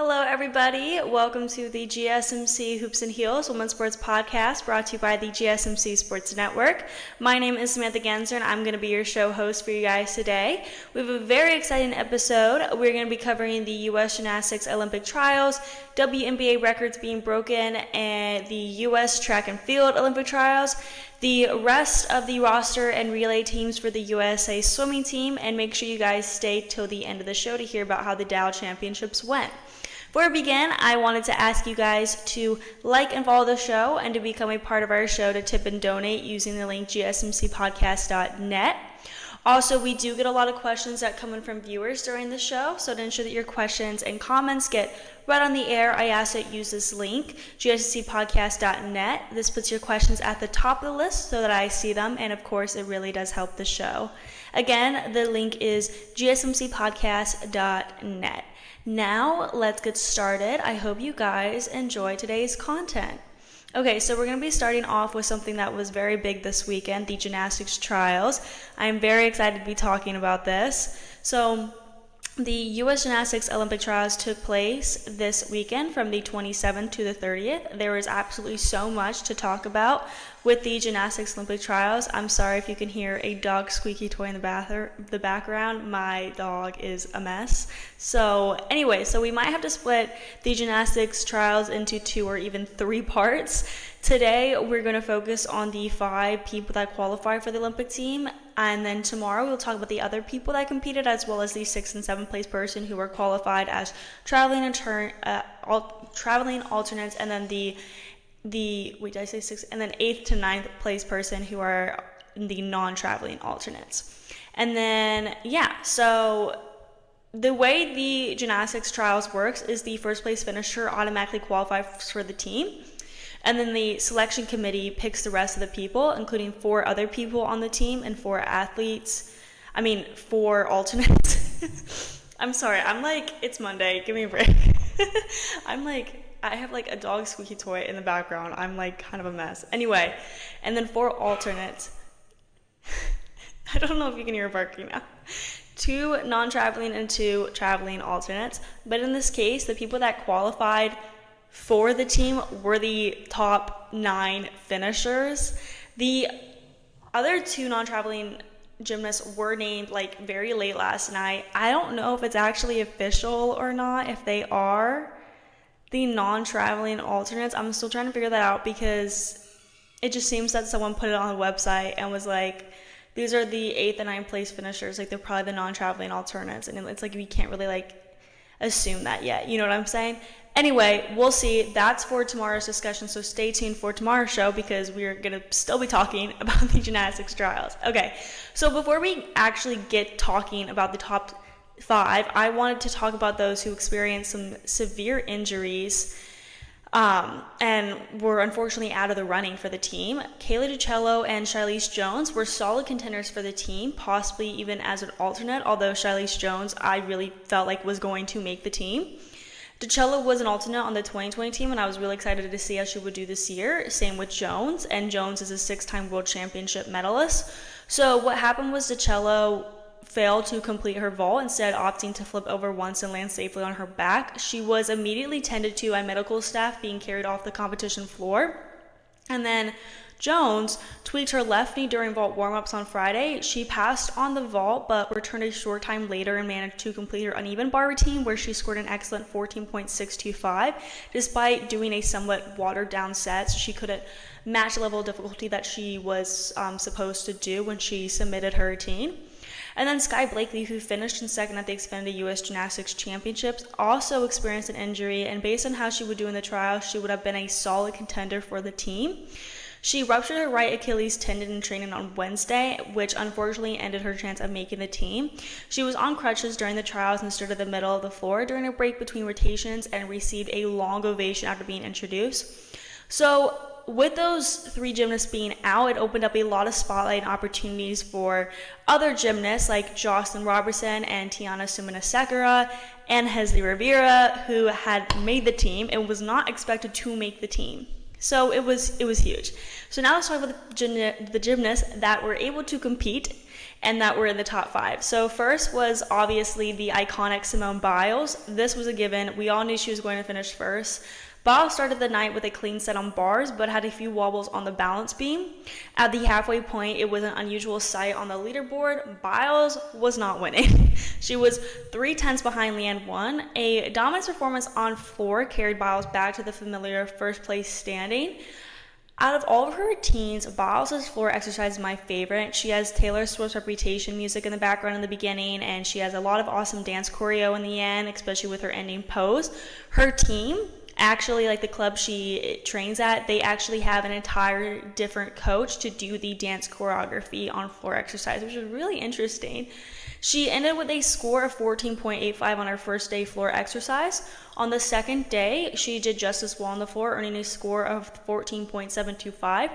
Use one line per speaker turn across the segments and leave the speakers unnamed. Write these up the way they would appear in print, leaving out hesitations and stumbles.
Hello everybody, welcome to the GSMC Hoops and Heels Women's Sports Podcast brought to you by the GSMC Sports Network. My name is Samantha Genzer and I'm going to be your show host for you guys today. We have a very exciting episode. We're going to be covering the U.S. Gymnastics Olympic Trials, WNBA records being broken, and the U.S. Track and Field Olympic Trials, the rest of the roster and relay teams for the USA swimming team, and make sure you guys stay till the end of the show to hear about how the Dow Championships went. Before we begin, I wanted to ask you guys to like and follow the show and to become a part of our show to tip and donate using the link GSMCPodcast.net. Also, we do get a lot of questions that come in from viewers during the show, so to ensure that your questions and comments get read on the air, I ask that you use this link, GSMCPodcast.net. This puts your questions at the top of the list so that I see them, and of course, it really does help the show. Again, the link is GSMCPodcast.net. Now, let's get started. I hope you guys enjoy today's content. Okay, so we're going to be starting off with something that was very big this weekend, the Gymnastics Trials. I'm very excited to be talking about this. So, the U.S. Gymnastics Olympic Trials took place this weekend from the 27th to the 30th. There was absolutely so much to talk about with the Gymnastics Olympic Trials. I'm sorry if you can hear a dog squeaky toy in the background. My dog is a mess. So anyway, we might have to split the Gymnastics Trials into 2 or even 3 parts. Today, we're going to focus on the 5 people that qualify for the Olympic team, and then tomorrow we'll talk about the other people that competed, as well as the 6th and 7th place person who were qualified as traveling alternates, and then the 8th to 9th place person who are the non-traveling alternates. And then, so the way the Gymnastics Trials works is the first place finisher automatically qualifies for the team. And then the selection committee picks the rest of the people, including 4 other people on the team and 4 alternates. I'm sorry, it's Monday, give me a break. I have a dog squeaky toy in the background. I'm kind of a mess. Anyway, and then 4 alternates. I don't know if you can hear barking now. 2 non-traveling and 2 traveling alternates. But in this case, the people that qualified for the team were the top 9 finishers. The other 2 non-traveling gymnasts were named very late last night. I don't know if it's actually official or not, if they are the non-traveling alternates. I'm still trying to figure that out because it just seems that someone put it on the website and was these are the 8th and 9th place finishers, they're probably the non-traveling alternates, and it's we can't really assume that yet, you know what I'm saying? Anyway, we'll see. That's for tomorrow's discussion, so stay tuned for tomorrow's show because we're going to still be talking about the Gymnastics Trials. Okay, so before we actually get talking about the top 5, I wanted to talk about those who experienced some severe injuries and were unfortunately out of the running for the team. Kayla DiCello and Shilese Jones were solid contenders for the team, possibly even as an alternate, although Shilese Jones I really felt was going to make the team. DiCello was an alternate on the 2020 team, and I was really excited to see how she would do this year. Same with Jones, and Jones is a 6-time World Championship medalist. So what happened was DiCello failed to complete her vault, instead opting to flip over once and land safely on her back. She was immediately tended to by medical staff, being carried off the competition floor. And then Jones tweaked her left knee during vault warm-ups on Friday. She passed on the vault, but returned a short time later and managed to complete her uneven bar routine, where she scored an excellent 14.625. Despite doing a somewhat watered-down set, she couldn't match the level of difficulty that she was supposed to do when she submitted her routine. And then Skye Blakely, who finished in 2nd at the expanded U.S. Gymnastics Championships, also experienced an injury, and based on how she would do in the trial, she would have been a solid contender for the team. She ruptured her right Achilles tendon in training on Wednesday, which unfortunately ended her chance of making the team. She was on crutches during the trials and stood at the middle of the floor during a break between rotations and received a long ovation after being introduced. So with those 3 gymnasts being out, it opened up a lot of spotlight and opportunities for other gymnasts like Jocelyn Robertson and Tiana Sumana-Sekera and Hezley Rivera, who had made the team and was not expected to make the team. So it was huge. So now let's talk about the gymnasts that were able to compete and that were in the top 5. So first was obviously the iconic Simone Biles. This was a given. We all knew she was going to finish first. Biles started the night with a clean set on bars, but had a few wobbles on the balance beam. At the halfway point, it was an unusual sight on the leaderboard. Biles was not winning. She was 3/10 behind Leanne 1. A dominant performance on floor carried Biles back to the familiar first place standing. Out of all of her routines, Biles' floor exercise is my favorite. She has Taylor Swift's Reputation music in the background in the beginning, and she has a lot of awesome dance choreo in the end, especially with her ending pose. Her team, actually, like the club she trains at, they actually have an entire different coach to do the dance choreography on floor exercise, which is really interesting. She ended with a score of 14.85 on her first day floor exercise. On the second day, she did just as well on the floor, earning a score of 14.725.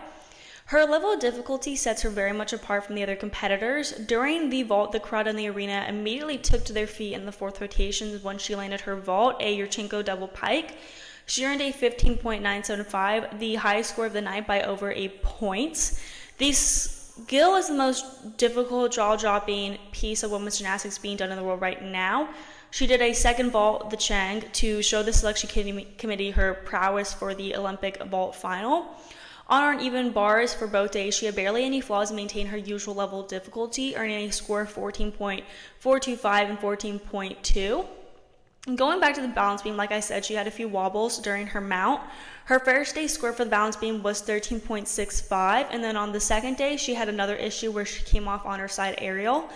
Her level of difficulty sets her very much apart from the other competitors. During the vault, the crowd in the arena immediately took to their feet in the fourth rotation when she landed her vault, a Yurchenko double pike. She earned a 15.975, the highest score of the night by over 8 points. The skill is the most difficult jaw-dropping piece of women's gymnastics being done in the world right now. She did a second vault, the Chang, to show the selection committee her prowess for the Olympic vault final. On uneven bars for both days, she had barely any flaws and maintained her usual level of difficulty, earning a score of 14.425 and 14.2. Going back to the balance beam, like I said, she had a few wobbles during her mount. Her first day score for the balance beam was 13.65, and then on the second day, she had another issue where she came off on her side aerial.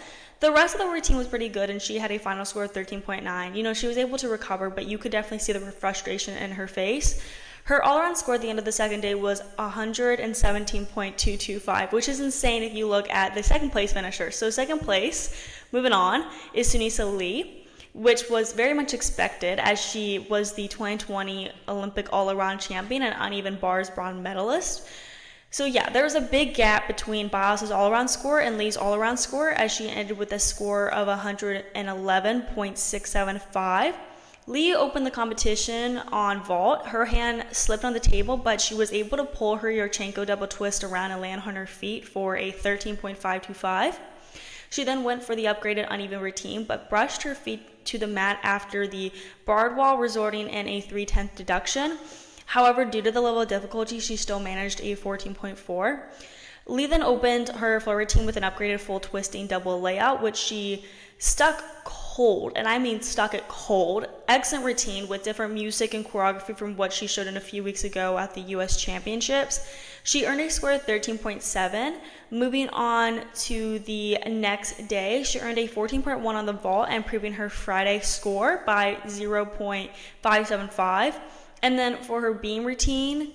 The rest of the routine was pretty good, and she had a final score of 13.9. You know, she was able to recover, but you could definitely see the frustration in her face. Her all-around score at the end of the second day was 117.225, which is insane if you look at the second place finisher. So second place, moving on, is Sunisa Lee, which was very much expected as she was the 2020 Olympic all-around champion and uneven bars bronze medalist. So yeah, there was a big gap between Biles' all-around score and Lee's all-around score as she ended with a score of 111.675. Lee opened the competition on vault. Her hand slipped on the table, but she was able to pull her Yurchenko double twist around and land on her feet for a 13.525. She then went for the upgraded uneven routine, but brushed her feet to the mat after the barred wall, resulting in a 3/10 deduction. However, due to the level of difficulty, she still managed a 14.4. Lee then opened her floor routine with an upgraded full twisting double layout, which she stuck cold, and I mean stuck it cold. Excellent routine with different music and choreography from what she showed in a few weeks ago at the US Championships. She earned a score of 13.7. Moving on to the next day, she earned a 14.1 on the vault and improving her Friday score by 0.575. And then for her beam routine,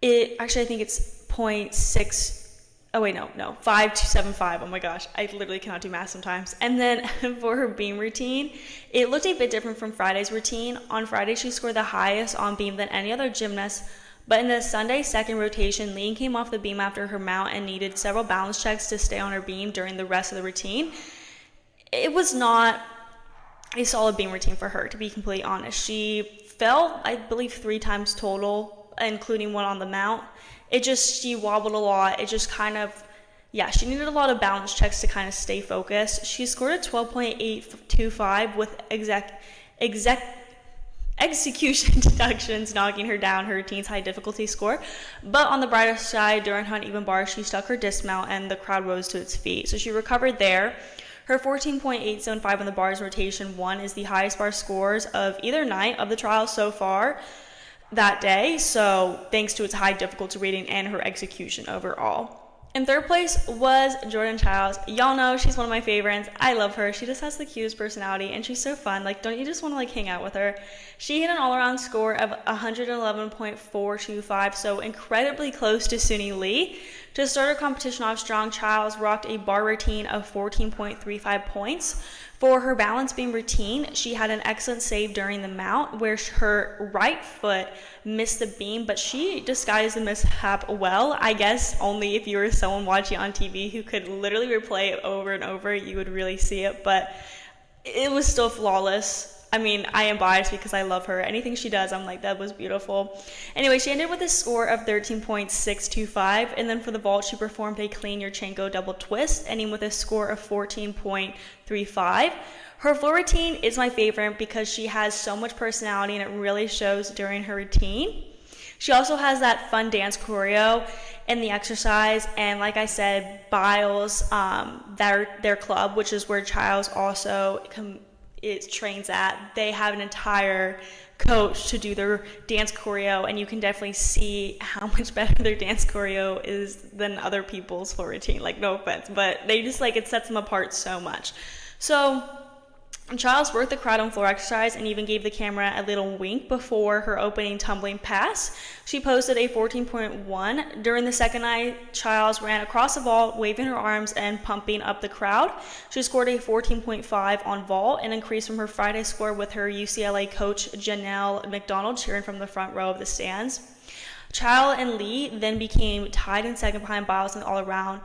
I think it's 5.75. Oh my gosh, I literally cannot do math sometimes. And then for her beam routine, it looked a bit different from Friday's routine. On Friday, she scored the highest on beam than any other gymnast. But in the Sunday second rotation, Lee came off the beam after her mount and needed several balance checks to stay on her beam during the rest of the routine. It was not a solid beam routine for her, to be completely honest. She fell, I believe, 3 times total, including one on the mount. She wobbled a lot. She needed a lot of balance checks to kind of stay focused. She scored a 12.825 with execution deductions, knocking her down her routine's high difficulty score. But on the brighter side, during her uneven bars, she stuck her dismount and the crowd rose to its feet. So she recovered there. Her 14.875 on the bars rotation 1 is the highest bar scores of either night of the trials so far that day. So thanks to its high difficulty rating and her execution overall. In third place was Jordan Chiles. Y'all know she's one of my favorites. I love her. She just has the cutest personality and she's so fun. Don't you just want to hang out with her? She hit an all-around score of 111.425, so incredibly close to Suni Lee. To start her competition off strong, Chiles rocked a bar routine of 14.35 points. For her balance beam routine, she had an excellent save during the mount where her right foot missed the beam, but she disguised the mishap well. I guess only if you were someone watching on TV who could literally replay it over and over, you would really see it, but it was still flawless. I mean, I am biased because I love her. Anything she does, I'm like, that was beautiful. Anyway, she ended with a score of 13.625, and then for the vault, she performed a clean Yurchenko double twist, ending with a score of 14.35. Her floor routine is my favorite because she has so much personality and it really shows during her routine. She also has that fun dance choreo in the exercise, and like I said, Biles, their club, which is where Chiles also trains at, they have an entire coach to do their dance choreo, and you can definitely see how much better their dance choreo is than other people's floor routine. Like, no offense, but they just, like, it sets them apart so much. So Chiles worked the crowd on floor exercise and even gave the camera a little wink before her opening tumbling pass. She posted a 14.1. During the second night, Chiles ran across the vault, waving her arms and pumping up the crowd. She scored a 14.5 on vault, an increase from her Friday score with her UCLA coach Janelle McDonald cheering from the front row of the stands. Chiles and Lee then became tied in second behind Biles and all around.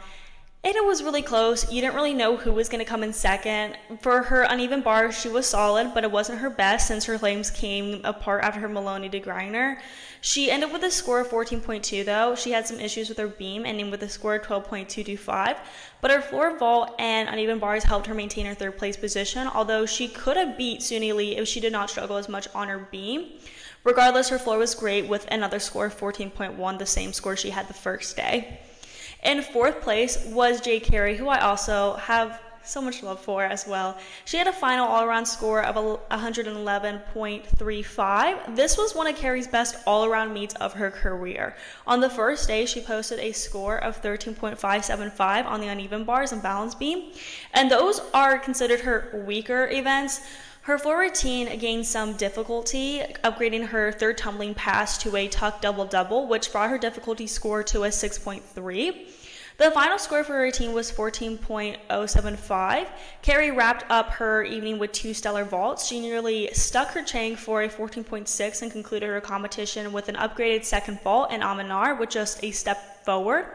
And it was really close. You didn't really know who was going to come in second. For her uneven bars, she was solid, but it wasn't her best since her legs came apart after her Maloney DeGreiner. She ended with a score of 14.2, though. She had some issues with her beam, ending with a score of 12.225. But her floor vault and uneven bars helped her maintain her third place position, although she could have beat Suni Lee if she did not struggle as much on her beam. Regardless, her floor was great with another score of 14.1, the same score she had the first day. In fourth place was Jade Carey, who I also have so much love for as well. She had a final all-around score of 111.35. This was one of Carey's best all-around meets of her career. On the first day, she posted a score of 13.575 on the uneven bars and balance beam, and those are considered her weaker events. Her floor routine gained some difficulty, upgrading her third tumbling pass to a tuck double-double, which brought her difficulty score to a 6.3. The final score for her routine was 14.075. Carey wrapped up her evening with two stellar vaults. She nearly stuck her Chang for a 14.6 and concluded her competition with an upgraded second vault and Amanar with just a step forward.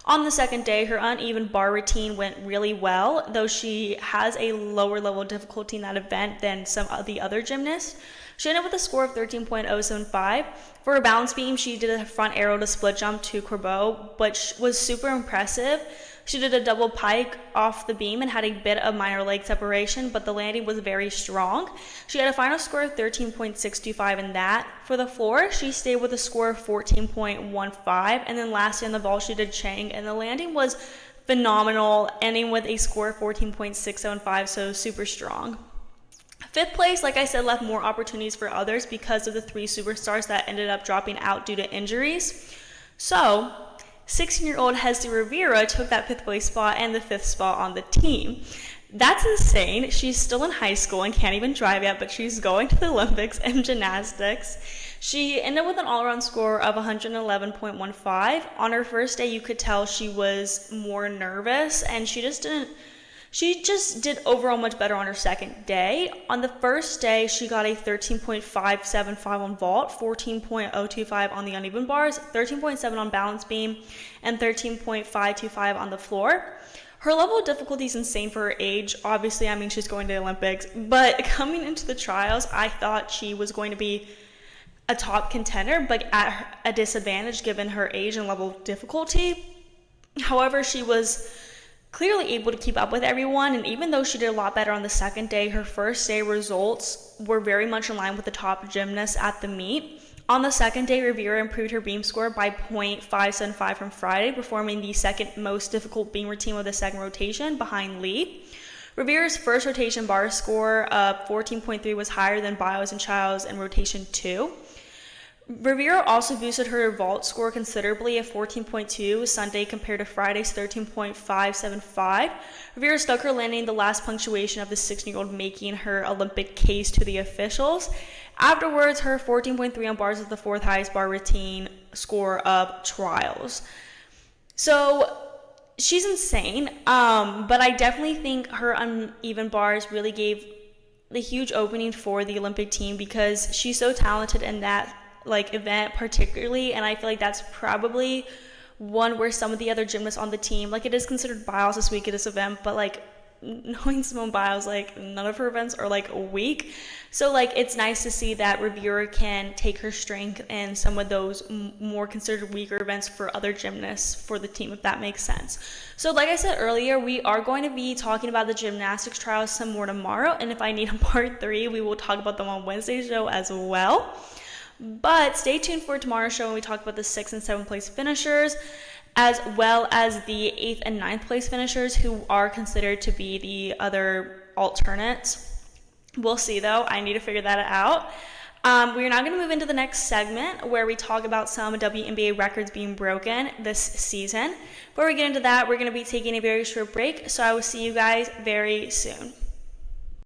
On the second day, her uneven bar routine went really well, though she has a lower level of difficulty in that event than some of the other gymnasts. She ended with a score of 13.075. For her balance beam, she did a front arrow to split jump to Corbeau, which was super impressive. She did a double pike off the beam and had a bit of minor leg separation, but the landing was very strong. She had a final score of 13.625 in that. For the floor, she stayed with a score of 14.15, and then lastly on the vault, she did Chang, and the landing was phenomenal, ending with a score of 14.675, so super strong. Fifth place, like I said, left more opportunities for others because of the three superstars that ended up dropping out due to injuries. So 16-year-old Hezley Rivera took that fifth place spot and the fifth spot on the team. That's insane. She's still in high school and can't even drive yet, but she's going to the Olympics in gymnastics. She ended with an all-around score of 111.15. On her first day, you could tell she was more nervous, and she just did overall much better on her second day. On the first day, she got a 13.575 on vault, 14.025 on the uneven bars, 13.7 on balance beam, and 13.525 on the floor. Her level of difficulty is insane for her age. Obviously, I mean, she's going to the Olympics, but coming into the trials, I thought she was going to be a top contender, but at a disadvantage given her age and level of difficulty. However, she was clearly able to keep up with everyone, and even though she did a lot better on the second day, her first day results were very much in line with the top gymnasts at the meet. On the second day, Rivera improved her beam score by 0.575 from Friday, performing the second most difficult beam routine of the second rotation behind Lee. Rivera's first rotation bar score of 14.3 was higher than Biles and Chiles in rotation 2. Rivera also boosted her vault score considerably at 14.2 Sunday compared to Friday's 13.575. Rivera stuck her landing the last punctuation of the 16-year-old, making her Olympic case to the officials. Afterwards, her 14.3 on bars is the fourth highest bar routine score of trials. So she's insane, but I definitely think her uneven bars really gave the huge opening for the Olympic team because she's so talented in that event particularly, and I feel like that's probably one where some of the other gymnasts on the team, it is considered Biles' weakest event, but knowing Simone Biles, like, none of her events are, like, weak. So, like, it's nice to see that Rivera can take her strength in some of those more considered weaker events for other gymnasts for the team, if that makes sense. So, like I said earlier, we are going to be talking about the gymnastics trials some more tomorrow, and if I need a part 3, we will talk about them on Wednesday's show as well. But stay tuned for tomorrow's show when we talk about the 6th and 7th place finishers, as well as the 8th and 9th place finishers who are considered to be the other alternates. We'll see, though. I need to figure that out. We're now going to move into the next segment where we talk about some WNBA records being broken this season. Before we get into that, we're going to be taking a very short break, so I will see you guys very soon.